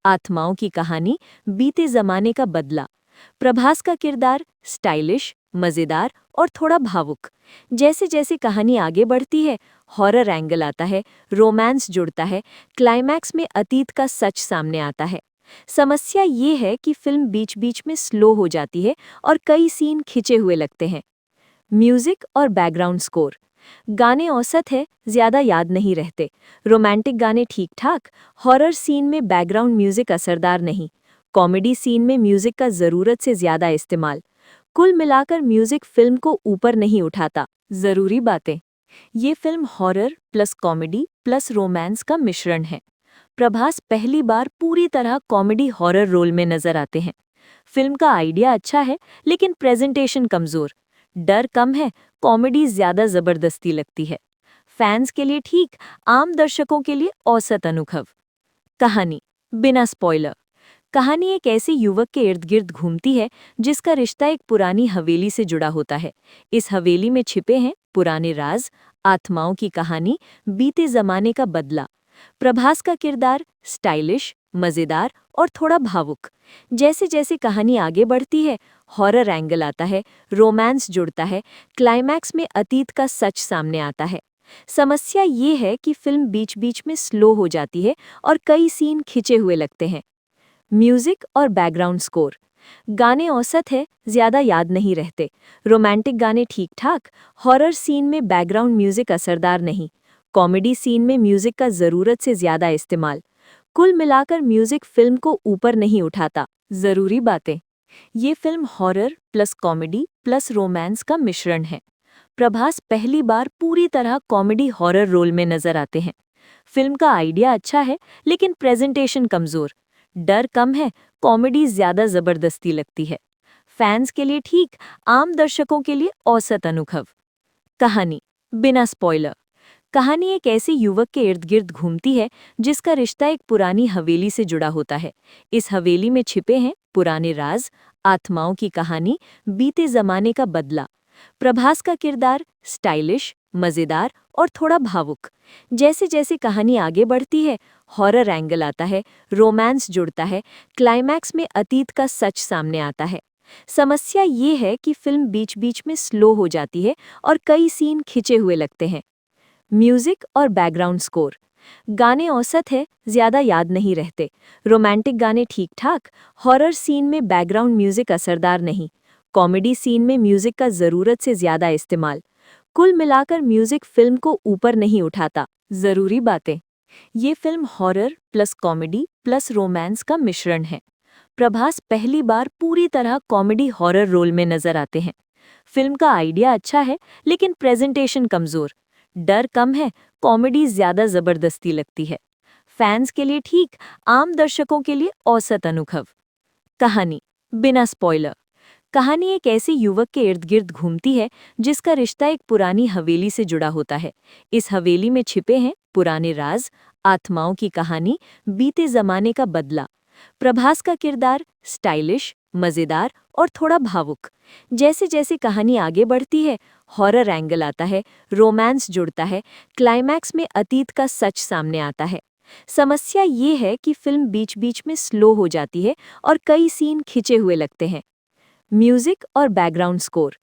आत्माओं की कहानी, बीते जमाने का बदला। प्रभास का किरदार स्टाइलिश, मजेदार और थोड़ा भावुक। जैसे जैसे कहानी आगे बढ़ती है, हॉरर एंगल आता है, रोमांस जुड़ता है, क्लाइमैक्स में अतीत का सच सामने आता है। समस्या ये है कि फिल्म बीच बीच में स्लो हो जाती है और कई सीन खिंचे हुए लगते हैं। म्यूजिक और बैकग्राउंड स्कोर। गाने औसत है, ज्यादा याद नहीं रहते। रोमांटिक गाने ठीक ठाक, हॉरर सीन में बैकग्राउंड म्यूजिक असरदार नहीं, कॉमेडी सीन में म्यूजिक का जरूरत से ज्यादा इस्तेमाल। कुल मिलाकर म्यूजिक फिल्म को ऊपर नहीं उठाता। जरूरी बातें। ये film horror plus comedy plus romance का मिश्रण है। प्रभास पहली बार पूरी तरह कॉमेडी हॉरर रोल में नजर आते हैं। फिल्म का आइडिया अच्छा है, लेकिन प्रेजेंटेशन कमजोर। डर कम है, कॉमेडी ज्यादा जबरदस्ती लगती है। फैंस के लिए ठीक, आम दर्शकों के लिए औसत अनुभव। कहानी बिना स्पॉइलर। कहानी एक ऐसे युवक के इर्द गिर्द घूमती है जिसका रिश्ता एक पुरानी हवेली से जुड़ा होता है। इस हवेली में छिपे हैं पुराने राज, आत्माओं की कहानी, बीते जमाने का बदला। प्रभास का किरदार स्टाइलिश, मजेदार और थोड़ा भावुक। जैसे जैसे कहानी आगे बढ़ती है, हॉरर एंगल आता है, रोमांस जुड़ता है, क्लाइमैक्स में अतीत का सच सामने आता है। समस्या ये है कि फिल्म बीच बीच में स्लो हो जाती है और कई सीन खिंचे हुए लगते हैं। म्यूजिक और बैकग्राउंड स्कोर। गाने औसत है, ज्यादा याद नहीं रहते। रोमांटिक गाने ठीक ठाक, हॉरर सीन में बैकग्राउंड म्यूजिक असरदार नहीं, कॉमेडी सीन में म्यूजिक का जरूरत से ज्यादा इस्तेमाल। कुल मिलाकर म्यूजिक फिल्म को ऊपर नहीं उठाता। जरूरी बातें। ये film horror plus comedy plus romance का मिश्रण है। प्रभास पहली बार पूरी तरह कॉमेडी हॉरर रोल में नजर आते हैं। फिल्म का आइडिया अच्छा है, लेकिन प्रेजेंटेशन कमजोर। डर कम है, कॉमेडी ज्यादा जबरदस्ती लगती है। फैंस के लिए ठीक, आम दर्शकों के लिए औसत अनुभव। कहानी बिना स्पॉइलर। कहानी एक ऐसे युवक के इर्द गिर्द घूमती है जिसका रिश्ता एक पुरानी हवेली से जुड़ा होता है। इस हवेली में छिपे हैं पुराने राज, आत्माओं की कहानी, बीते जमाने का बदला। प्रभास का किरदार स्टाइलिश, मजेदार और थोड़ा भावुक। जैसे जैसे कहानी आगे बढ़ती है, हॉरर एंगल आता है, रोमांस जुड़ता है, क्लाइमैक्स में अतीत का सच सामने आता है। समस्या ये है कि फिल्म बीच बीच में स्लो हो जाती है और कई सीन खिंचे हुए लगते हैं। म्यूजिक और बैकग्राउंड स्कोर। गाने औसत है, ज्यादा याद नहीं रहते। रोमांटिक गाने ठीक ठाक, हॉरर सीन में बैकग्राउंड म्यूजिक असरदार नहीं, कॉमेडी सीन में म्यूजिक का जरूरत से ज्यादा इस्तेमाल। कुल मिलाकर म्यूजिक फिल्म को ऊपर नहीं उठाता। जरूरी बातें। ये film horror plus comedy plus romance का मिश्रण है। प्रभास पहली बार पूरी तरह कॉमेडी हॉरर रोल में नजर आते हैं। फिल्म का आइडिया अच्छा है, लेकिन प्रेजेंटेशन कमजोर। डर कम है, कॉमेडी ज्यादा जबरदस्ती लगती है। फैंस के लिए ठीक, आम दर्शकों के लिए औसत अनुभव। कहानी बिना स्पॉइलर। कहानी एक ऐसे युवक के इर्द गिर्द घूमती है जिसका रिश्ता एक पुरानी हवेली से जुड़ा होता है। इस हवेली में छिपे हैं पुराने राज, आत्माओं की कहानी, बीते जमाने का बदला। प्रभास का किरदार स्टाइलिश, मजेदार और थोड़ा भावुक। जैसे जैसे कहानी आगे बढ़ती है, हॉरर एंगल आता है, रोमांस जुड़ता है, क्लाइमैक्स में अतीत का सच सामने आता है। समस्या ये है कि फिल्म बीच बीच में स्लो हो जाती है और कई सीन खिंचे हुए लगते हैं। म्यूजिक और बैकग्राउंड स्कोर।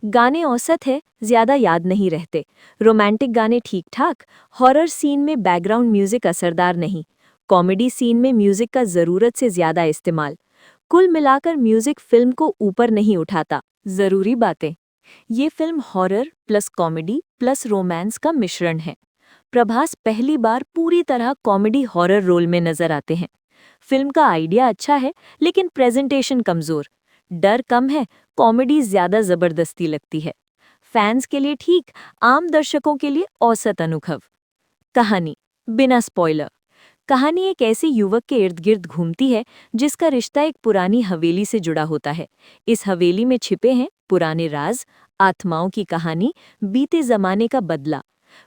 गाने औसत है, ज्यादा याद नहीं रहते। रोमांटिक गाने ठीक ठाक, हॉरर सीन में बैकग्राउंड म्यूजिक असरदार नहीं, कॉमेडी सीन में म्यूजिक का जरूरत से ज्यादा इस्तेमाल। कुल मिलाकर म्यूजिक फिल्म को ऊपर नहीं उठाता। जरूरी बातें। ये film horror plus comedy plus romance का मिश्रण है। प्रभास पहली बार पूरी तरह कॉमेडी हॉरर रोल में नजर आते हैं। फिल्म का आइडिया अच्छा है, लेकिन प्रेजेंटेशन कमजोर। डर कम है, कॉमेडी ज्यादा जबरदस्ती लगती है। फैंस के लिए ठीक, आम दर्शकों के लिए औसत अनुभव। कहानी बिना स्पॉइलर। कहानी एक ऐसे युवक के इर्द गिर्द घूमती है जिसका रिश्ता एक पुरानी हवेली से जुड़ा होता है। इस हवेली में छिपे हैं पुराने राज, आत्माओं की कहानी, बीते जमाने का बदला।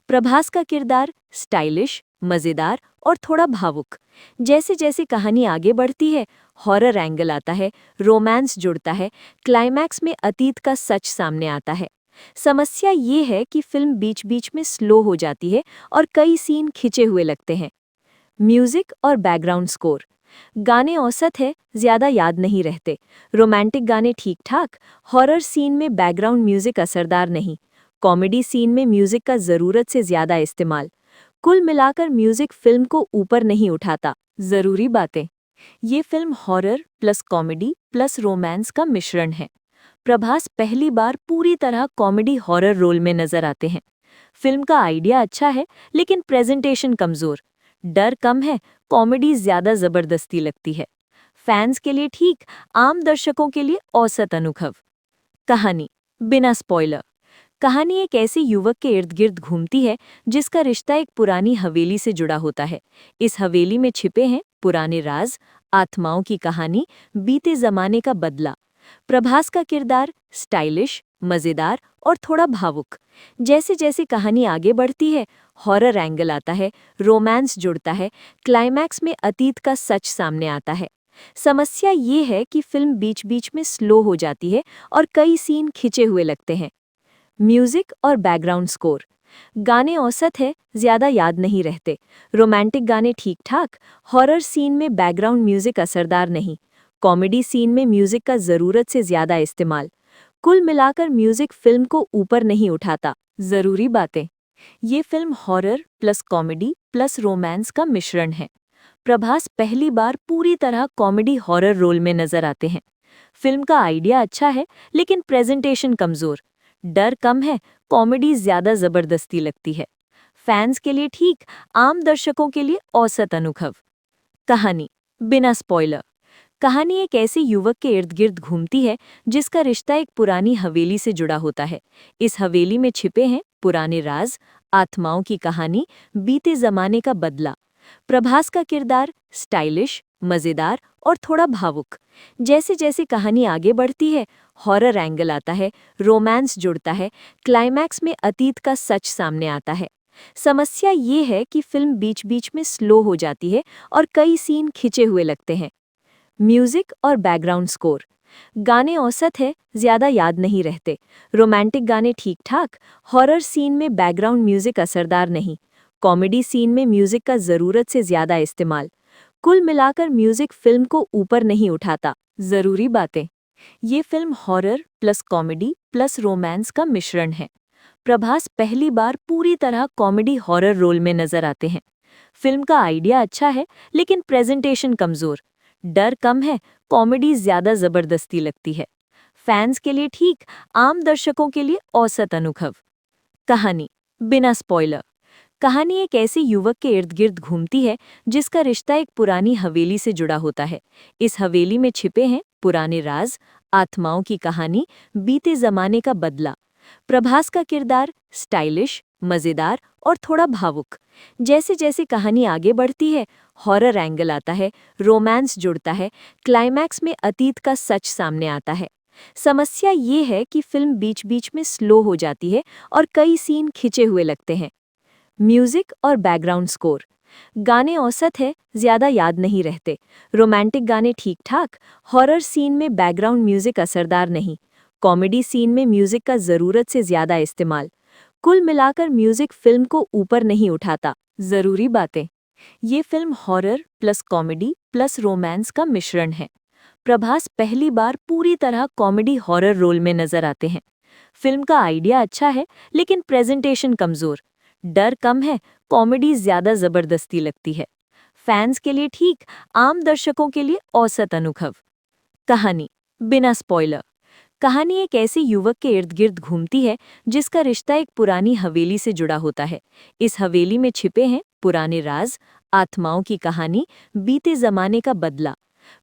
प्रभास का किरदार स्टाइलिश, मजेदार और थोड़ा भावुक। जैसे जैसे कहानी आगे बढ़ती है, हॉरर एंगल आता है, रोमांस जुड़ता है, क्लाइमैक्स में अतीत का सच सामने आता है। समस्या ये है कि फिल्म बीच बीच में स्लो हो जाती है और कई सीन खिंचे हुए लगते हैं। म्यूजिक और बैकग्राउंड स्कोर। गाने औसत है, ज्यादा याद नहीं रहते। रोमांटिक गाने ठीक ठाक। हॉरर सीन में बैकग्राउंड म्यूजिक असरदार नहीं। कॉमेडी सीन में म्यूजिक का जरूरत से ज्यादा इस्तेमाल। कुल मिलाकर म्यूजिक फिल्म को ऊपर नहीं उठाता। जरूरी बातें। ये film horror plus comedy plus romance का मिश्रण है। प्रभास पहली बार पूरी तरह कॉमेडी हॉरर रोल में नजर आते हैं। फिल्म का आइडिया अच्छा है, लेकिन प्रेजेंटेशन कमजोर। डर कम है, कॉमेडी ज्यादा जबरदस्ती लगती है। फैंस के लिए ठीक, आम दर्शकों के लिए औसत अनुभव। कहानी बिना स्पॉइलर। कहानी एक ऐसे युवक के इर्द गिर्द घूमती है जिसका रिश्ता एक पुरानी हवेली से जुड़ा होता है। इस हवेली में छिपे हैं पुराने राज, आत्माओं की कहानी, बीते जमाने का बदला। प्रभास का किरदार स्टाइलिश, मजेदार और थोड़ा भावुक। जैसे जैसे कहानी आगे बढ़ती है, हॉरर एंगल आता है, रोमांस जुड़ता है, क्लाइमैक्स में अतीत का सच सामने आता है। समस्या ये है कि फिल्म बीच बीच में स्लो हो जाती है और कई सीन खिंचे हुए लगते हैं। म्यूजिक और बैकग्राउंड स्कोर। गाने औसत है, ज्यादा याद नहीं रहते। रोमांटिक गाने ठीक ठाक। हॉरर सीन में बैकग्राउंड म्यूजिक असरदार नहीं। कॉमेडी सीन में म्यूजिक का जरूरत से ज्यादा इस्तेमाल। कुल मिलाकर म्यूजिक फिल्म को ऊपर नहीं उठाता। जरूरी बातें। ये film horror plus comedy plus romance का मिश्रण है। प्रभास पहली बार पूरी तरह कॉमेडी हॉरर रोल में नजर आते हैं। फिल्म का आइडिया अच्छा है, लेकिन प्रेजेंटेशन कमजोर। डर कम है, कॉमेडी ज्यादा जबरदस्ती लगती है। फैंस के लिए ठीक, आम दर्शकों के लिए औसत अनुभव। कहानी बिना स्पॉइलर। कहानी एक ऐसे युवक के इर्द गिर्द घूमती है जिसका रिश्ता एक पुरानी हवेली से जुड़ा होता है। इस हवेली में छिपे हैं पुराने राज, आत्माओं की कहानी, बीते जमाने का बदला। प्रभास का किरदार स्टाइलिश, मजेदार और थोड़ा भावुक। जैसे जैसे कहानी आगे बढ़ती है, हॉरर एंगल आता है, रोमांस जुड़ता है, क्लाइमैक्स में अतीत का सच सामने आता है। समस्या ये है कि फिल्म बीच बीच में स्लो हो जाती है और कई सीन खिंचे हुए लगते हैं। म्यूजिक और बैकग्राउंड स्कोर। गाने औसत है, ज्यादा याद नहीं रहते। रोमांटिक गाने ठीक ठाक। हॉरर सीन में बैकग्राउंड म्यूजिक असरदार नहीं। कॉमेडी सीन में म्यूजिक का जरूरत से ज्यादा इस्तेमाल। कुल मिलाकर म्यूजिक फिल्म को ऊपर नहीं उठाता। जरूरी बातें। ये film horror plus comedy plus romance का मिश्रण है। प्रभास पहली बार पूरी तरह कॉमेडी हॉरर रोल में नजर आते हैं। फिल्म का आइडिया अच्छा है, लेकिन प्रेजेंटेशन कमजोर। डर कम है, कॉमेडी ज्यादा जबरदस्ती लगती है। फैंस के लिए ठीक, आम दर्शकों के लिए औसत अनुभव। कहानी बिना स्पॉइलर। कहानी एक ऐसे युवक के इर्द गिर्द घूमती है जिसका रिश्ता एक पुरानी हवेली से जुड़ा होता है। इस हवेली में छिपे हैं पुराने राज, आत्माओं की कहानी, बीते जमाने का बदला। प्रभास का किरदार स्टाइलिश, मजेदार और थोड़ा भावुक। जैसे जैसे कहानी आगे बढ़ती है, हॉरर एंगल आता है, रोमांस जुड़ता है, क्लाइमैक्स में अतीत का सच सामने आता है। समस्या ये है कि फिल्म बीच बीच में स्लो हो जाती है और कई सीन खिंचे हुए लगते हैं। म्यूजिक और बैकग्राउंड स्कोर। गाने औसत है, ज्यादा याद नहीं रहते। रोमांटिक गाने ठीक ठाक। हॉरर सीन में बैकग्राउंड म्यूजिक असरदार नहीं। कॉमेडी सीन में म्यूजिक का जरूरत से ज्यादा इस्तेमाल। कुल मिलाकर म्यूजिक फिल्म को ऊपर नहीं उठाता। जरूरी बातें। ये film horror plus comedy plus romance का मिश्रण है। प्रभास पहली बार पूरी तरह कॉमेडी हॉरर रोल में नजर आते हैं। फिल्म का आइडिया अच्छा है, लेकिन प्रेजेंटेशन कमजोर। डर कम है, कॉमेडी ज्यादा जबरदस्ती लगती है। फैंस के लिए ठीक, आम दर्शकों के लिए औसत अनुभव। कहानी बिना स्पॉइलर। कहानी एक ऐसे युवक के इर्द गिर्द घूमती है जिसका रिश्ता एक पुरानी हवेली से जुड़ा होता है। इस हवेली में छिपे हैं पुराने राज, आत्माओं की कहानी, बीते जमाने का बदला।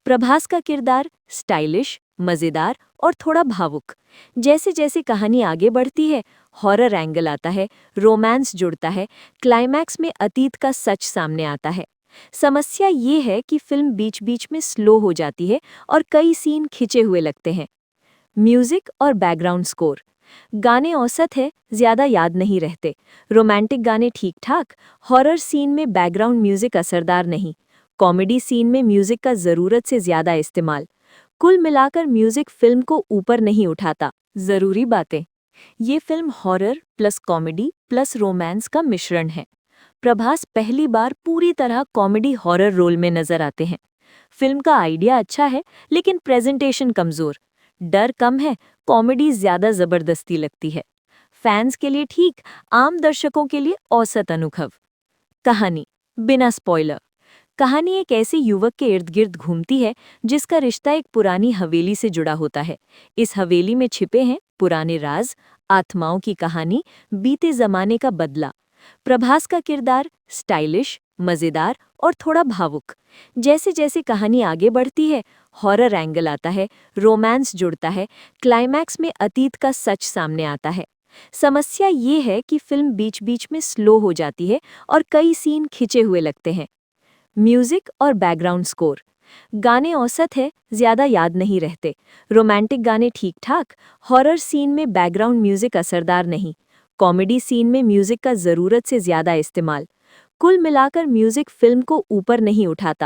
प्रभास का किरदार स्टाइलिश, मजेदार और थोड़ा भावुक। जैसे जैसे कहानी आगे बढ़ती है, हॉरर एंगल आता है, रोमांस जुड़ता है, क्लाइमैक्स में अतीत का सच सामने आता है। समस्या ये है कि फिल्म बीच बीच में स्लो हो जाती है और कई सीन खिंचे हुए लगते हैं। म्यूजिक और बैकग्राउंड स्कोर। गाने औसत है, ज्यादा याद नहीं रहते। रोमांटिक गाने ठीक ठाक। हॉरर सीन में बैकग्राउंड म्यूजिक असरदार नहीं। कॉमेडी सीन में म्यूजिक का जरूरत से ज्यादा इस्तेमाल। कुल मिलाकर म्यूजिक फिल्म को ऊपर नहीं उठाता। जरूरी बातें। ये film horror plus comedy plus romance का मिश्रण है। प्रभास पहली बार पूरी तरह कॉमेडी हॉरर रोल में नजर आते हैं। फिल्म का आइडिया अच्छा है लेकिन प्रेजेंटेशन कमजोर। डर कम है, कॉमेडी ज्यादा जबरदस्ती लगती है। फैंस के लिए ठीक, आम दर्शकों के लिए औसत अनुभव। कहानी बिना स्पॉइलर। कहानी एक ऐसे युवक के इर्द गिर्द घूमती है जिसका रिश्ता एक पुरानी हवेली से जुड़ा होता है। इस हवेली में छिपे हैं पुराने राज, आत्माओं की कहानी, बीते जमाने का बदला। प्रभास का किरदार स्टाइलिश, मजेदार और थोड़ा भावुक। जैसे जैसे कहानी आगे बढ़ती है, हॉरर एंगल आता है, रोमांस जुड़ता है, क्लाइमैक्स में अतीत का सच सामने आता है। समस्या ये है कि फिल्म बीच बीच में स्लो हो जाती है और कई सीन खिंचे हुए लगते हैं। म्यूजिक और बैकग्राउंड स्कोर। गाने औसत है, ज्यादा याद नहीं रहते। रोमांटिक गाने ठीक ठाक, हॉरर सीन में बैकग्राउंड म्यूजिक असरदार नहीं। कॉमेडी सीन में म्यूजिक का जरूरत से ज्यादा इस्तेमाल। कुल मिलाकर म्यूजिक फिल्म को ऊपर नहीं उठाता।